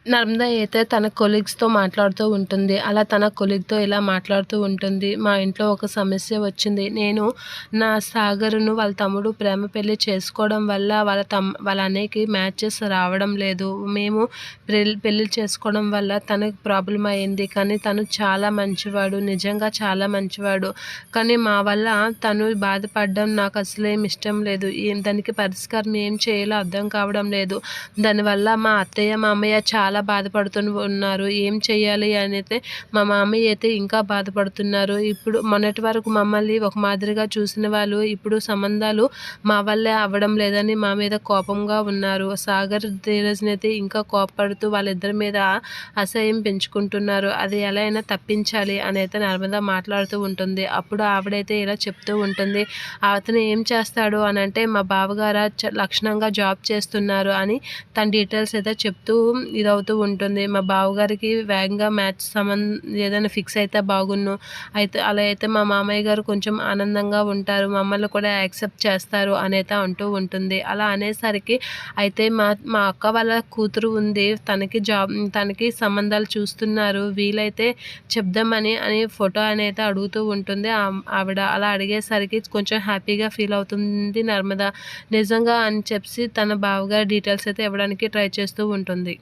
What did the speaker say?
నర్మద అయితే తన కొలీగ్స్‌తో మాట్లాడుతూ ఉంటుంది. అలా తన కొలీగ్‌తో ఇలా మాట్లాడుతూ ఉంటుంది. మా ఇంట్లో ఒక సమస్య వచ్చింది. నేను నా సాగర్‌ను వాళ్ళ తమ్ముడు ప్రేమ పెళ్లి చేసుకోవడం వల్ల వాళ్ళ అన్నయ్యకి మ్యాచెస్ రావడం లేదు. మేము పెళ్లి చేసుకోవడం వల్ల తనకు ప్రాబ్లమ్ అయింది. కానీ తను చాలా మంచివాడు. నిజంగా చాలా మంచివాడు. కానీ మా వల్ల తను బాధపడడం నాకు అసలేమి ఇష్టం లేదు. దానికి పరిష్కారం ఏం చేయాలో అర్థం కావడం లేదు. దానివల్ల మా అత్తయ్య, మామయ్య చాలా బాధపడుతూ ఉన్నారు. ఏం చేయాలి అనైతే మా మామయ్య అయితే ఇంకా బాధపడుతున్నారు. ఇప్పుడు మొన్నటి వరకు మమ్మల్ని ఒక మాదిరిగా చూసిన వాళ్ళు ఇప్పుడు సంబంధాలు మా వల్లే అవ్వడం లేదని మా మీద కోపంగా ఉన్నారు. సాగర్, ధీరజ్‌నైతే ఇంకా కోప్పడుతూ వాళ్ళిద్దరి మీద అసహ్యం పెంచుకుంటున్నారు. అది ఎలా అయినా తప్పించాలి అనైతే నర్మద మాట్లాడుతూ ఉంటుంది. అప్పుడు ఆవిడైతే ఇలా చెప్తూ ఉంటుంది. అతను ఏం చేస్తాడు అనంటే మా బావగారు లక్షణంగా జాబ్ చేస్తున్నారు అని తన డీటెయిల్స్ అయితే చెప్తూ ఇదవుతూ ఉంటుంది. మా బావగారికి వేగంగా మ్యాచ్ ఏదైనా ఫిక్స్ అయితే బాగున్ను. అయితే అలా అయితే మా మామయ్య గారు కొంచెం ఆనందంగా ఉంటారు. మమ్మల్ని కూడా యాక్సెప్ట్ చేస్తారు అనైతే అంటూ ఉంటుంది. అలా అనేసరికి అయితే మా అక్క వాళ్ళ కూతురు ఉంది. తనకి సంబంధాలు చూస్తున్నారు. వీలైతే చెప్దామని ఫోటో అయితే అడుగుతూ ఉంటుంది ఆవిడ. అలా అడిగేసరికి కొంచెం హ్యాపీగా ఫీల్ అవుతుంది నర్మద. నిజంగా అని చెప్పి తన బావగారి డీటెయిల్స్ అయితే ఇవ్వడానికి ట్రై చేస్తూ ఉంటుంది.